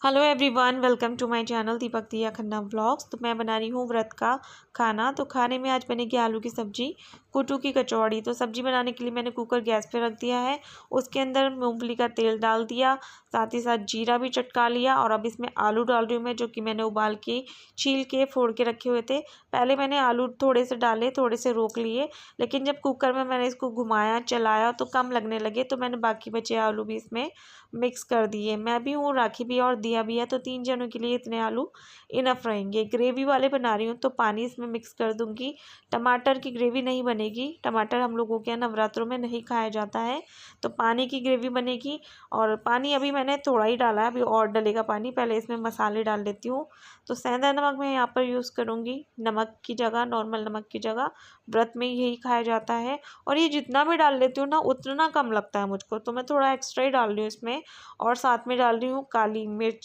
Hello everyone, welcome to my channel Deepak Diya Khanna vlogs. तो मैं बना रही हूँ व्रत का खाना। तो खाने में आज बनेगी आलू की सब्जी, कुटू की कचौड़ी। तो सब्जी बनाने के लिए मैंने कुकर गैस पे रख दिया है, उसके अंदर मूंगफली का तेल डाल दिया, साथ ही साथ जीरा भी चटका लिया। और अब इसमें आलू डाल रही हूँ मैं, जो कि मैंने उबाल के छील के फोड़ के रखे हुए थे। पहले मैंने आलू थोड़े से डाले, थोड़े से रोक लिए, लेकिन जब कुकर में मैंने इसको घुमाया चलाया तो कम लगने लगे, तो मैंने बाकी बचे आलू भी इसमें मिक्स कर दिए। मैं भी हूँ, राखी भी और दिया भी है, तो 3 जनों के लिए इतने आलू इनफ रहेंगे। ग्रेवी वाले बना रही हूँ तो पानी इसमें मिक्स कर दूँगी। टमाटर की ग्रेवी नहीं बनेगी, टमाटर हम लोगों के यहाँ नवरात्रों में नहीं खाया जाता है, तो पानी की ग्रेवी बनेगी। और पानी अभी मैंने थोड़ा ही डाला है, अभी और डलेगा पानी। पहले इसमें मसाले डाल लेती हूँ। तो सेंधा नमक मैं यहाँ पर यूज़ करूँगी, नमक की जगह, नॉर्मल नमक की जगह। व्रत में यही खाया जाता है। और ये जितना भी डाल लेती हूँ ना, उतना कम लगता है मुझको, तो मैं थोड़ा एक्स्ट्रा ही डाल रही हूँ इसमें। और साथ में डाल रही हूँ काली मिर्च।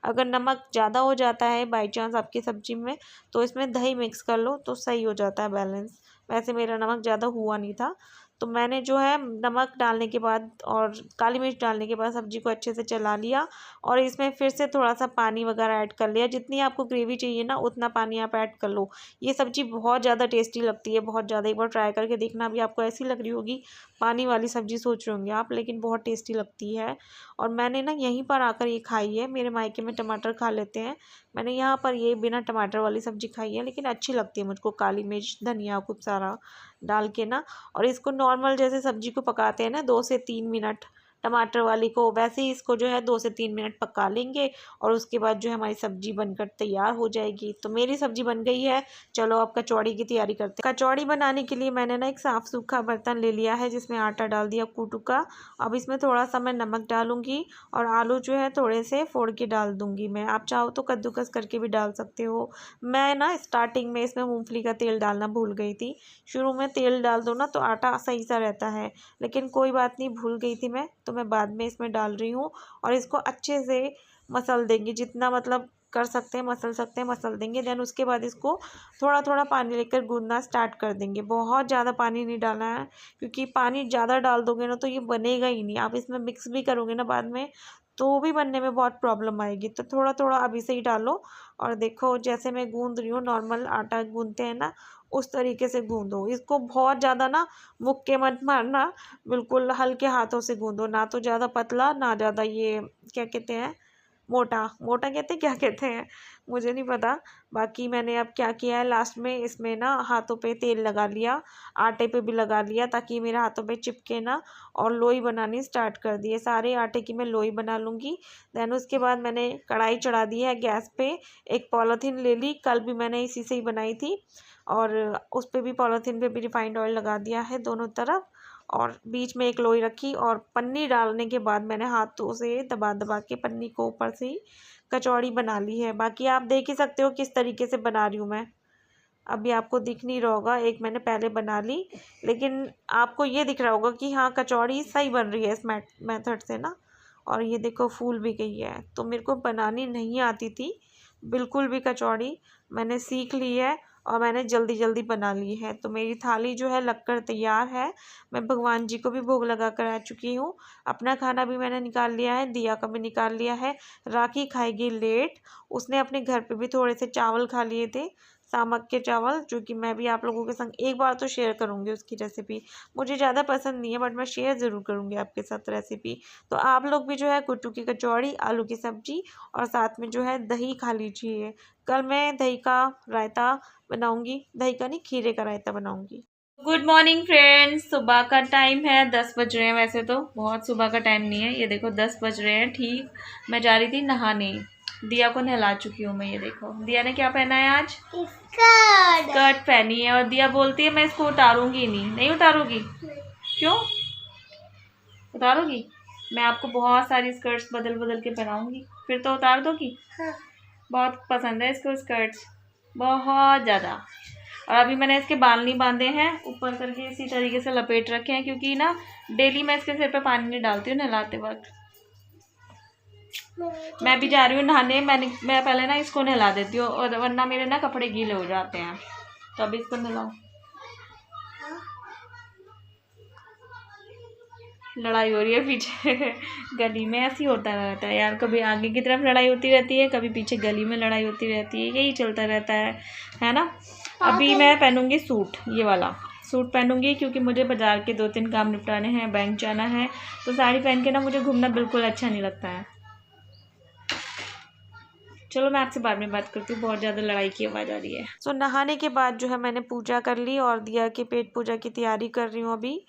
अगर नमक ज़्यादा हो जाता है बाई चांस आपकी सब्ज़ी में, तो इसमें दही मिक्स कर लो तो सही हो जाता है बैलेंस। वैसे मेरा नमक ज़्यादा हुआ नहीं था, तो मैंने जो है नमक डालने के बाद और काली मिर्च डालने के बाद सब्ज़ी को अच्छे से चला लिया। और इसमें फिर से थोड़ा सा पानी वगैरह ऐड कर लिया। जितनी आपको ग्रेवी चाहिए ना, उतना पानी आप ऐड कर लो। ये सब्ज़ी बहुत ज़्यादा टेस्टी लगती है, बहुत ज़्यादा। एक बार ट्राई करके देखना। भी आपको ऐसी लग रही होगी पानी वाली सब्ज़ी सोच रहे होंगे आप, लेकिन बहुत टेस्टी लगती है। और मैंने ना यहीं पर आकर ये खाई है। मेरे मायके में टमाटर खा लेते हैं, मैंने यहाँ पर ये बिना टमाटर वाली सब्ज़ी खाई है, लेकिन अच्छी लगती है मुझको। काली मिर्च, धनिया खूब सारा डाल के ना, और इसको नॉर्मल जैसे सब्ज़ी को पकाते हैं ना 2 से 3 मिनट टमाटर वाली को, वैसे ही इसको जो है 2 से 3 मिनट पका लेंगे। और उसके बाद जो है हमारी सब्ज़ी बनकर तैयार हो जाएगी। तो मेरी सब्ज़ी बन गई है। चलो अब कचौड़ी की तैयारी करते हैं। कचौड़ी बनाने के लिए मैंने ना एक साफ़ सूखा बर्तन ले लिया है, जिसमें आटा डाल दिया कूटू का। अब इसमें थोड़ा सा मैं नमक डालूंगी, और आलू जो है थोड़े से फोड़ के डाल दूंगी मैं। आप चाहो तो कद्दूकस करके भी डाल सकते हो। मैं ना स्टार्टिंग में इसमें मूंगफली का तेल डालना भूल गई थी। शुरू में तेल डाल दो ना तो आटा सही सा रहता है, लेकिन कोई बात नहीं, भूल गई थी मैं, तो मैं बाद में इसमें डाल रही हूँ। और इसको अच्छे से मसल देंगे, जितना मतलब कर सकते हैं मसल सकते हैं मसल देंगे। देन उसके बाद इसको थोड़ा थोड़ा पानी लेकर गूंदना स्टार्ट कर देंगे। बहुत ज़्यादा पानी नहीं डालना है, क्योंकि पानी ज़्यादा डाल दोगे ना तो ये बनेगा ही नहीं। आप इसमें मिक्स भी करोगे ना बाद में, तो भी बनने में बहुत प्रॉब्लम आएगी। तो थोड़ा थोड़ा अभी से ही डालो। और देखो जैसे मैं गूंद रही हूँ, नॉर्मल आटा गूंदते हैं ना, उस तरीके से गूंदो इसको। बहुत ज़्यादा ना मुक्के मत मारना, बिल्कुल हल्के हाथों से गूंदो। ना तो ज़्यादा पतला, ना ज़्यादा ये क्या कहते हैं, मोटा। मोटा कहते हैं, क्या कहते हैं मुझे नहीं पता। बाकी मैंने अब क्या किया है, लास्ट में इसमें ना हाथों पे तेल लगा लिया, आटे पे भी लगा लिया, ताकि मेरे हाथों पे चिपके ना। और लोई बनानी स्टार्ट कर दी है। सारे आटे की मैं लोई बना लूँगी। देन उसके बाद मैंने कढ़ाई चढ़ा दी है गैस पे। एक पॉलीथीन ले ली, कल भी मैंने इसी से ही बनाई थी। और उस पर भी, पॉलीथीन पे भी रिफाइंड ऑयल लगा दिया है दोनों तरफ। और बीच में एक लोई रखी, और पन्नी डालने के बाद मैंने हाथों से दबा दबा के पन्नी को ऊपर से ही कचौड़ी बना ली है। बाकी आप देख ही सकते हो किस तरीके से बना रही हूँ मैं। अभी आपको दिख नहीं रहा होगा, एक मैंने पहले बना ली, लेकिन आपको ये दिख रहा होगा कि हाँ कचौड़ी सही बन रही है इस मेथड से ना। और ये देखो फूल भी गई है। तो मेरे को बनानी नहीं आती थी बिल्कुल भी कचौड़ी, मैंने सीख ली है और मैंने जल्दी जल्दी बना ली है। तो मेरी थाली जो है लगकर तैयार है। मैं भगवान जी को भी भोग लगा कर आ चुकी हूँ। अपना खाना भी मैंने निकाल लिया है, दिया का भी निकाल लिया है। राखी खाएगी लेट, उसने अपने घर पे भी थोड़े से चावल खा लिए थे, सामक के चावल, जो कि मैं भी आप लोगों के संग एक बार तो शेयर करूँगी उसकी रेसिपी। मुझे ज़्यादा पसंद नहीं है, बट मैं शेयर ज़रूर करूँगी आपके साथ रेसिपी। तो आप लोग भी जो है कुट्टू की कचौड़ी, आलू की सब्जी, और साथ में जो है दही खा लीजिए। कल मैं दही का रायता बनाऊंगी, दही का नहीं, खीरे का रायता बनाऊंगी। गुड मॉर्निंग फ्रेंड्स, सुबह का टाइम है, 10 बज रहे हैं। वैसे तो बहुत सुबह का टाइम नहीं है, ये देखो 10 बज रहे हैं ठीक। मैं जा रही थी नहाने, दिया को नहला चुकी हूँ मैं। ये देखो दिया ने क्या पहना है आज, स्कर्ट पहनी है। और दिया बोलती है मैं इसको उतारूंगी नहीं। नहीं उतारूंगी? क्यों उतारोगी? मैं आपको बहुत सारी स्कर्ट्स बदल बदल के पहनाऊंगी, फिर तो उतार दोगी। बहुत पसंद है इसको स्कर्ट्स, बहुत ज़्यादा। और अभी मैंने इसके बाल नहीं बांधे हैं, ऊपर करके इसी तरीके से लपेट रखे हैं, क्योंकि ना डेली मैं इसके सिर पे पानी नहीं डालती हूँ नहलाते वक्त। मैं भी जा रही हूँ नहाने। मैं पहले ना इसको नहला देती हूँ, और वरना मेरे ना कपड़े गीले हो जाते हैं। तो अभी इसको नहलाऊँ। लड़ाई हो रही है पीछे गली में। ऐसे ही होता रहता है यार, कभी आगे की तरफ लड़ाई होती रहती है, कभी पीछे गली में लड़ाई होती रहती है, यही चलता रहता है ना। अभी मैं पहनूंगी सूट, ये वाला सूट पहनूंगी क्योंकि मुझे बाज़ार के 2-3 काम निपटाने हैं, बैंक जाना है। तो साड़ी पहन के ना मुझे घूमना बिल्कुल अच्छा नहीं लगता है। चलो मैं आपसे बाद में बात करती हूँ, बहुत ज़्यादा लड़ाई की आवाज़ आ रही है। सो नहाने के बाद जो है मैंने पूजा कर ली और दिया कि पेट पूजा की तैयारी कर रही हूँ अभी।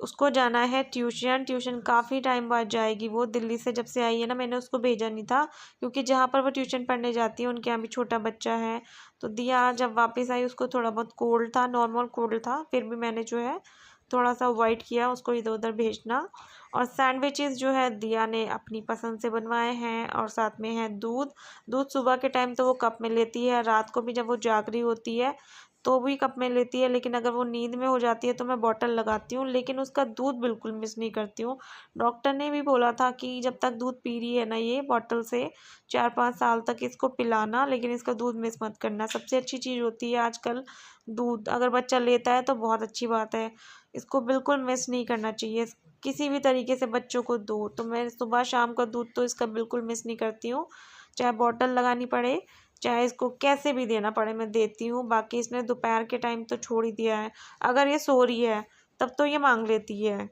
उसको जाना है ट्यूशन काफ़ी टाइम बाद जाएगी। वो दिल्ली से जब से आई है ना, मैंने उसको भेजा नहीं था क्योंकि जहाँ पर वो ट्यूशन पढ़ने जाती है उनके यहाँ भी छोटा बच्चा है। तो दिया जब वापस आई उसको थोड़ा बहुत कोल्ड था, नॉर्मल कोल्ड था, फिर भी मैंने जो है थोड़ा सा अवॉइड किया उसको इधर उधर भेजना। और सैंडविचेस जो है दिया ने अपनी पसंद से बनवाए हैं और साथ में है दूध सुबह के टाइम तो वो कप में लेती है, रात को भी जब वो जाग रही होती है तो भी कप में लेती है, लेकिन अगर वो नींद में हो जाती है तो मैं बॉटल लगाती हूँ, लेकिन उसका दूध बिल्कुल मिस नहीं करती हूँ। डॉक्टर ने भी बोला था कि जब तक दूध पी रही है ना ये बॉटल से 4-5 साल तक इसको पिलाना, लेकिन इसका दूध मिस मत करना। सबसे अच्छी चीज़ होती है आजकल दूध, अगर बच्चा लेता है तो बहुत अच्छी बात है। इसको बिल्कुल मिस नहीं करना चाहिए, किसी भी तरीके से बच्चों को दो। तो मैं सुबह शाम का दूध तो इसका बिल्कुल मिस नहीं करती हूँ, चाहे बॉटल लगानी पड़े चाहे इसको कैसे भी देना पड़े मैं देती हूँ। बाकी इसने दोपहर के टाइम तो छोड़ ही दिया है, अगर ये सो रही है तब तो ये मांग लेती है,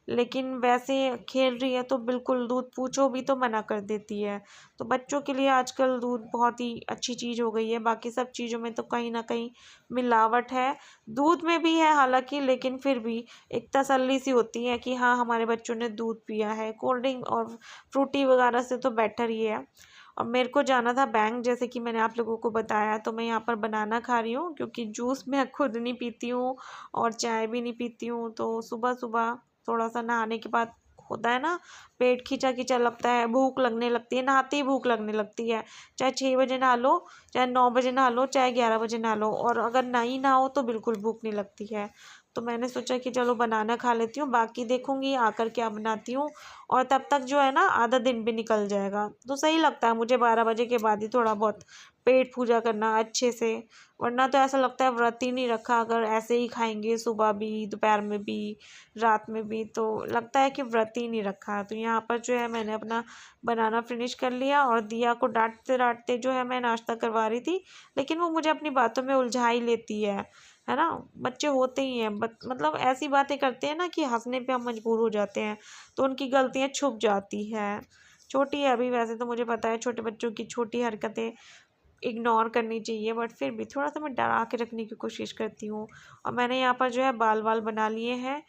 लेकिन वैसे खेल रही है तो बिल्कुल दूध पूछो भी तो मना कर देती है। तो बच्चों के लिए आजकल दूध बहुत ही अच्छी चीज़ हो गई है, बाकी सब चीज़ों में तो कहीं ना कहीं मिलावट है, दूध में भी है हालांकि, लेकिन फिर भी एक तसल्ली सी होती है कि हाँ हमारे बच्चों ने दूध पिया है। कोल्ड ड्रिंक और फ्रूटी वगैरह से तो बेटर ही है। और मेरे को जाना था बैंक, जैसे कि मैंने आप लोगों को बताया, तो मैं यहाँ पर बनाना खा रही हूँ क्योंकि जूस मैं खुद नहीं पीती हूँ और चाय भी नहीं पीती हूँ। तो सुबह सुबह थोड़ा सा नहाने के बाद होता है ना, पेट खींचा खींचा लगता है, भूख लगने लगती है, नहाते ही भूख लगने लगती है। चाहे 6 बजे नहा लो, चाहे 9 बजे नहा लो, चाहे 11 बजे नहा लो, और अगर नहीं नहाओ तो बिल्कुल भूख नहीं लगती है। तो मैंने सोचा कि चलो बनाना खा लेती हूँ, बाकी देखूंगी आकर क्या बनाती हूँ। और तब तक जो है ना आधा दिन भी निकल जाएगा, तो सही लगता है मुझे 12 बजे के बाद ही थोड़ा बहुत पेट पूजा करना अच्छे से। वरना तो ऐसा लगता है व्रत ही नहीं रखा, अगर ऐसे ही खाएंगे सुबह भी दोपहर में भी रात में भी तो लगता है कि व्रत ही नहीं रखा। तो यहाँ पर जो है मैंने अपना बनाना फिनिश कर लिया और दिया को डांटते डांटते जो है मैं नाश्ता करवा रही थी, लेकिन वो मुझे अपनी बातों में उलझा ही लेती है ना। बच्चे होते ही हैं मतलब ऐसी बातें करते हैं ना कि हंसने पे हम मजबूर हो जाते हैं, तो उनकी गलतियाँ छुप जाती है। छोटी है अभी, वैसे तो मुझे पता है छोटे बच्चों की छोटी हरकतें इग्नोर करनी चाहिए, बट फिर भी थोड़ा सा मैं डरा के रखने की कोशिश करती हूँ। और मैंने यहाँ पर जो है बाल वाल बना लिए हैं,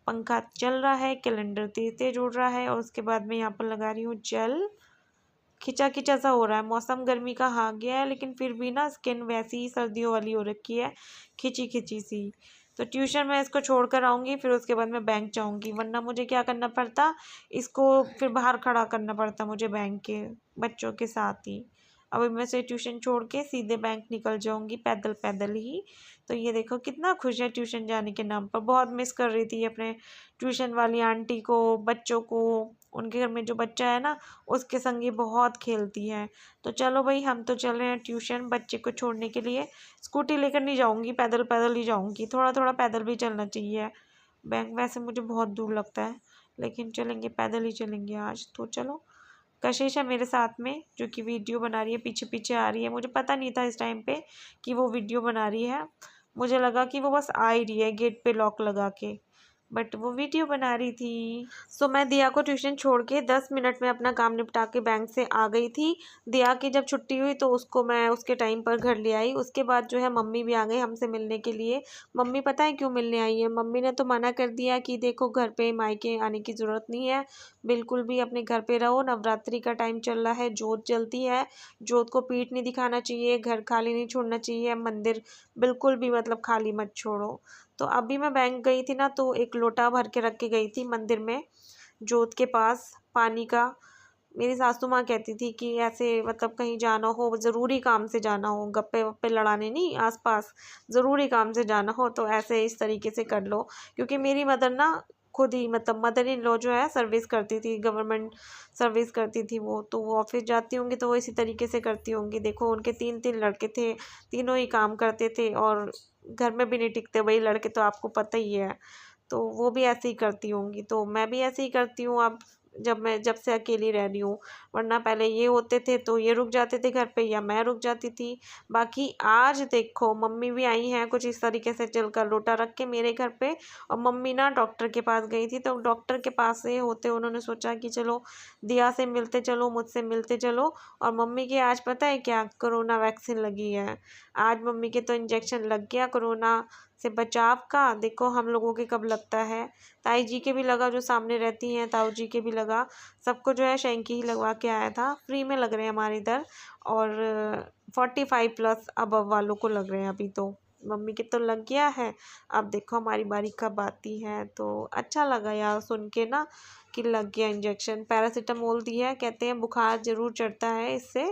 पंखा चल रहा है, कैलेंडर तेज तेज उड़ रहा है, और उसके बाद मैं यहाँ पर लगा रही हूँ जेल। खिंचा खिंचा सा हो रहा है, मौसम गर्मी का आ गया है, लेकिन फिर भी ना स्किन वैसी ही सर्दियों वाली हो रखी है, खिंची खिंची सी। तो ट्यूशन में इसको छोड़ कर आऊँगी, फिर उसके बाद मैं बैंक जाऊँगी, वरना मुझे क्या करना पड़ता, इसको फिर बाहर खड़ा करना पड़ता मुझे बैंक के बच्चों के साथ ही। अभी मैं से ट्यूशन छोड़ के सीधे बैंक निकल जाऊँगी पैदल पैदल ही। तो ये देखो कितना खुश है ट्यूशन जाने के नाम पर, बहुत मिस कर रही थी अपने ट्यूशन वाली आंटी को, बच्चों को। उनके घर में जो बच्चा है ना उसके संग ये बहुत खेलती है। तो चलो भाई हम तो चल रहे हैं ट्यूशन बच्चे को छोड़ने के लिए। स्कूटी लेकर नहीं जाऊँगी, पैदल पैदल ही जाऊँगी, थोड़ा थोड़ा पैदल भी चलना चाहिए। बैंक वैसे मुझे बहुत दूर लगता है, लेकिन चलेंगे पैदल ही चलेंगे आज तो। चलो, कशिश है मेरे साथ में जो कि वीडियो बना रही है, पीछे पीछे आ रही है। मुझे पता नहीं था इस टाइम पे कि वो वीडियो बना रही है, मुझे लगा कि वो बस आ ही रही है गेट पे लॉक लगा के, बट वो वीडियो बना रही थी। सो मैं दिया को ट्यूशन छोड़ के 10 मिनट में अपना काम निपटा के बैंक से आ गई थी। दिया की जब छुट्टी हुई तो उसको मैं उसके टाइम पर घर ले आई। उसके बाद जो है मम्मी भी आ गई हमसे मिलने के लिए। मम्मी पता है क्यों मिलने आई है, मम्मी ने तो मना कर दिया कि देखो घर पे मायके आने की ज़रूरत नहीं है, बिल्कुल भी अपने घर पे रहो, नवरात्रि का टाइम चल रहा है, जोत जलती है, जोत को पीठ नहीं दिखाना चाहिए, घर खाली नहीं छोड़ना चाहिए, मंदिर बिल्कुल भी मतलब खाली मत छोड़ो। तो अभी मैं बैंक गई थी ना, तो एक लोटा भर के रख के गई थी मंदिर में जोत के पास पानी का। मेरी सासू माँ कहती थी कि ऐसे मतलब कहीं जाना हो, ज़रूरी काम से जाना हो, गप्पे वप्पे लड़ाने नहीं, आसपास ज़रूरी काम से जाना हो तो ऐसे इस तरीके से कर लो। क्योंकि मेरी मदर ना खुद ही मतलब मदर इन लॉ जो है सर्विस करती थी, गवर्नमेंट सर्विस करती थी वो, तो वो ऑफिस जाती होंगी तो वो इसी तरीके से करती होंगी। देखो उनके 3-3 लड़के थे, तीनों ही काम करते थे और घर में भी नहीं टिकते भाई लड़के, तो आपको पता ही है। तो वो भी ऐसे ही करती होंगी, तो मैं भी ऐसे ही करती हूँ अब, जब से अकेली रह रही हूँ। वरना पहले ये होते थे तो ये रुक जाते थे घर पे या मैं रुक जाती थी। बाकी आज देखो मम्मी भी आई हैं कुछ इस तरीके से चलकर लोटा रख के मेरे घर पे। और मम्मी ना डॉक्टर के पास गई थी, तो डॉक्टर के पास से होते उन्होंने सोचा कि चलो दिया से मिलते चलो, मुझसे मिलते चलो। और मम्मी के आज पता है क्या, कोरोना वैक्सीन लगी है। आज मम्मी के तो इंजेक्शन लग गया कोरोना से बचाव का। देखो हम लोगों के कब लगता है, ताई जी के भी लगा, जो सामने रहती हैं ताऊ जी के भी लगा। सबको जो है शैंकी ही लगवा के आया था, फ्री में लग रहे हैं हमारे इधर। और 45+ अबव वालों को लग रहे हैं अभी तो। मम्मी के तो लग गया है, अब देखो हमारी बारी कब आती है। तो अच्छा लगा यार सुन के ना कि लग गया इंजेक्शन। पैरासीटामोल दिया है, कहते हैं बुखार ज़रूर चढ़ता है इससे।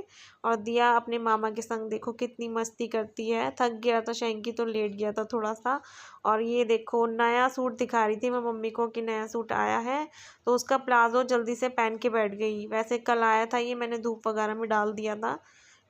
और दिया अपने मामा के संग देखो कितनी मस्ती करती है। थक गया था शैंकी तो लेट गया था थोड़ा सा। और ये देखो नया सूट दिखा रही थी मैं मम्मी को कि नया सूट आया है, तो उसका प्लाजो जल्दी से पहन के बैठ गई। वैसे कल आया था ये, मैंने धूप वगैरह में डाल दिया था,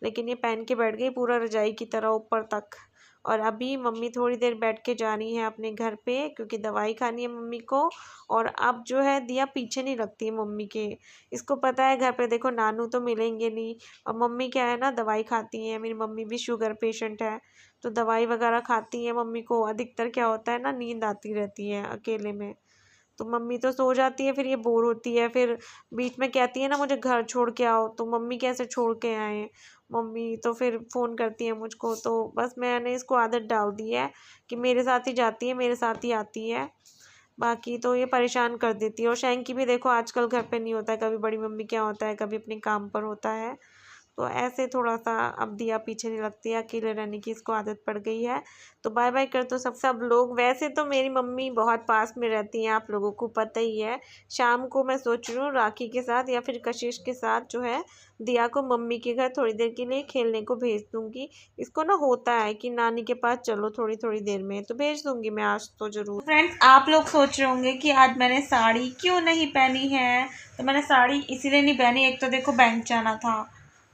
लेकिन ये पहन के बैठ गई पूरा रजाई की तरह ऊपर तक। और अभी मम्मी थोड़ी देर बैठ के जा रही है अपने घर पे, क्योंकि दवाई खानी है मम्मी को। और अब जो है दिया पीछे नहीं रखती है मम्मी के, इसको पता है घर पे देखो नानू तो मिलेंगे नहीं। और मम्मी क्या है ना दवाई खाती हैं, मेरी मम्मी भी शुगर पेशेंट है, तो दवाई वगैरह खाती है। मम्मी को अधिकतर क्या होता है ना, नींद आती रहती है अकेले में, तो मम्मी तो सो जाती है, फिर ये बोर होती है, फिर बीच में कहती है ना मुझे घर छोड़ के आओ, तो मम्मी कैसे छोड़ के आए। मम्मी तो फिर फ़ोन करती है मुझको, तो बस मैंने इसको आदत डाल दी है कि मेरे साथ ही जाती है मेरे साथ ही आती है। बाकी तो ये परेशान कर देती है। और शैंकी भी देखो आजकल घर पे नहीं होता है, कभी बड़ी मम्मी क्या होता है कभी अपने काम पर होता है। तो ऐसे थोड़ा सा अब दिया पीछे नहीं लगती है, अकेले रहने की इसको आदत पड़ गई है। तो बाय बाय कर दो सब लोग। वैसे तो मेरी मम्मी बहुत पास में रहती हैं, आप लोगों को पता ही है। शाम को मैं सोच रही हूँ राखी के साथ या फिर कशिश के साथ जो है दिया को मम्मी के घर थोड़ी देर के लिए खेलने को भेज दूँगी। इसको ना होता है कि नानी के पास चलो थोड़ी थोड़ी देर में, तो भेज दूँगी मैं आज तो ज़रूर। फ्रेंड्स आप लोग सोच रहे होंगे कि आज मैंने साड़ी क्यों नहीं पहनी है। तो मैंने साड़ी इसीलिए नहीं पहनी, एक तो देखो बैंक जाना था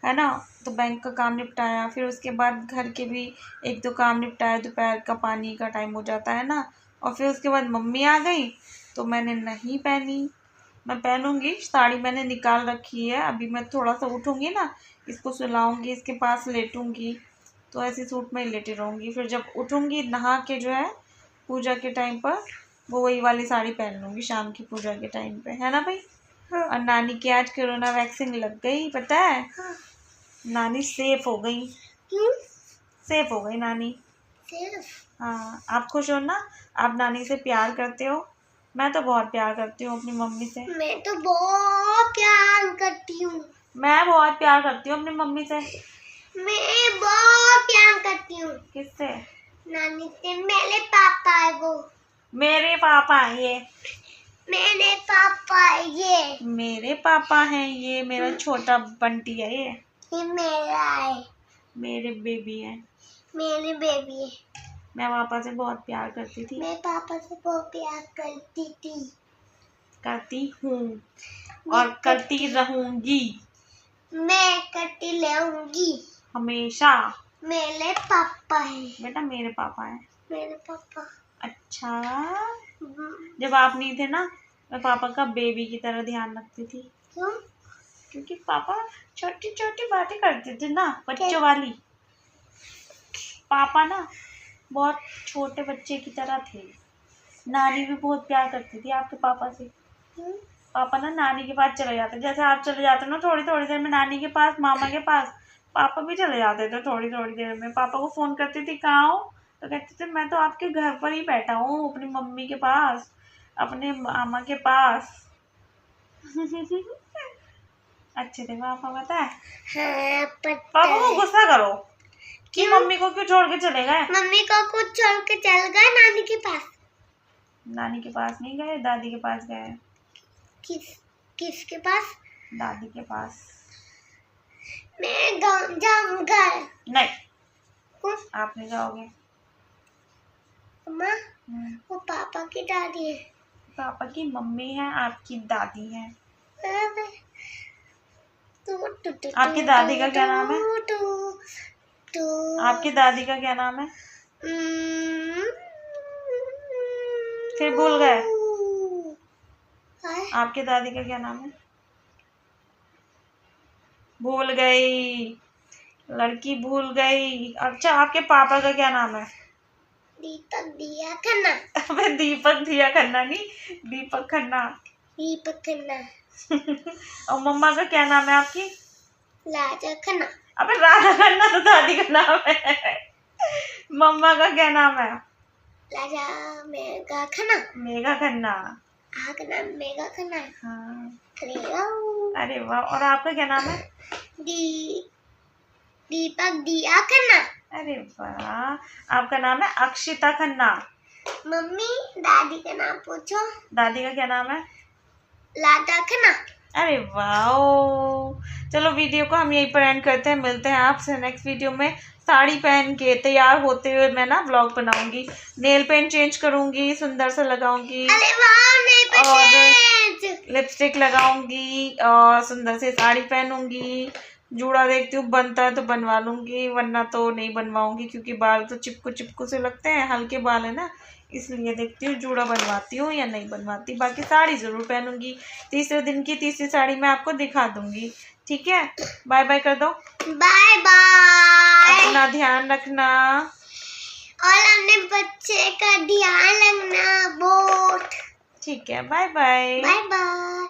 है ना, तो बैंक का काम निपटाया, फिर उसके बाद घर के भी एक दो काम निपटाया, दोपहर का पानी का टाइम हो जाता है ना। और फिर उसके बाद मम्मी आ गई तो मैंने नहीं पहनी। मैं पहनूंगी साड़ी, मैंने निकाल रखी है। अभी मैं थोड़ा सा उठूंगी ना, इसको सुलाऊंगी, इसके पास लेटूंगी, तो ऐसे सूट में लेटी रहूँगी। फिर जब उठूंगी नहा के जो है पूजा के टाइम पर, वो वही वाली साड़ी पहन लूँगी शाम की पूजा के टाइम पे, है ना भाई। और नानी की आज कोरोना वैक्सीन लग गई पता है। नानी सेफ हो गई। क्यों सेफ हो गई नानी? सेफ? हाँ आप खुश हो ना, आप नानी से प्यार करते हो? मैं तो बहुत प्यार करती हूँ अपनी मम्मी से। मैं तो बहुत प्यार करती हूँ। मैं बहुत प्यार करती हूँ अपनी मम्मी से। मैं बहुत प्यार करती हूँ। किससे? नानी से। मेरे पापा है वो। मेरे पापा है ये। मेरे पापा है ये। मेरे पापा हैं ये। मेरा छोटा बंटी है ये मेरा है। मेरे बेबी है। मेरे बेबी है। मैं पापा से बहुत प्यार करती थी। मैं पापा से बहुत प्यार करती थी, करती हूँ और करती रहूंगी। मैं करती रहूंगी हमेशा। मेरे पापा है बेटा, मेरे पापा है। मेरे पापा। अच्छा जब आप नहीं थे ना, मैं पापा का बेबी की तरह ध्यान रखती थी। क्यों? क्योंकि पापा छोटी छोटी बातें करते थे ना, बच्चों वाली। पापा ना बहुत छोटे बच्चे की तरह थे। नानी भी बहुत प्यार करती थी आपके पापा से। पापा ना नानी के पास चले जाते, जैसे आप चले जाते ना थोड़ी थोड़ी देर में नानी के पास, मामा के पास, पापा भी चले जाते थे थोड़ी थोड़ी देर में। पापा को फ़ोन करती थी कहाँ हो, तो कहते थे मैं तो आपके घर पर ही बैठा हूँ, अपनी मम्मी के पास, अपने मामा के पास। अच्छे थे पापा पता है। हाँ, पापा को गुस्सा करो कि मम्मी को क्यों छोड़ के चले गए। मम्मी को कुछ छोड़ के चल गए नानी के पास। नानी के पास नहीं गए, दादी के पास गए। किसके पास? दादी के पास। मैं जाऊंगा। नहीं आप नहीं जाओगे। अम्मा वो पापा की दादी है। पापा की मम्मी है, आपकी दादी है। आपकी दादी का क्या नाम है? आपकी दादी का क्या नाम है? फिर भूल गए। आपके दादी का क्या नाम है? भूल गई, लड़की भूल गई। अच्छा, आपके पापा का क्या नाम है? दीपक दिया खन्ना। अबे दीपक दिया खन्ना नहीं, दीपक खन्ना। दीपक खन्ना। और मम्मा का क्या नाम है आपकी? राजा खन्ना। अबे राधा खन्ना तो दादी का नाम है। मम्मा का क्या नाम है? राजा मेगा खन्ना। मेघा खन्ना। का नाम मेगा खन्ना है। हाँ। अरे वाह। और आपका क्या नाम है? दीपक दिया खन्ना। अरे वाह। आपका नाम है अक्षिता खन्ना। मम्मी दादी का नाम पूछो। दादी का क्या नाम है? लाडा खन्ना। अरे वाह। चलो वीडियो को हम यहीं पर एंड करते हैं, मिलते हैं आपसे नेक्स्ट वीडियो में। साड़ी पहन के तैयार होते हुए मैं ना व्लॉग बनाऊंगी, नेल पेंट चेंज करूंगी, सुंदर सा लगाऊंगी। अरे वाह, और लिपस्टिक लगाऊंगी और सुंदर से साड़ी पहनूंगी। जूड़ा देखती हूँ बनता है तो बनवा लूंगी, वरना तो नहीं बनवाऊंगी क्योंकि बाल तो चिपकू से लगते हैं, हल्के बाल है ना, इसलिए देखती हूँ जूड़ा बनवाती हूँ या नहीं बनवाती। बाकी साड़ी ज़रूर पहनूंगी। तीसरे दिन की तीसरी साड़ी मैं आपको दिखा दूंगी। ठीक है, बाय बाय कर दो। Bye bye. अपना ध्यान रखना और अपने बच्चे का ध्यान रखना बहुत। ठीक है, बाय बाय। Bye bye.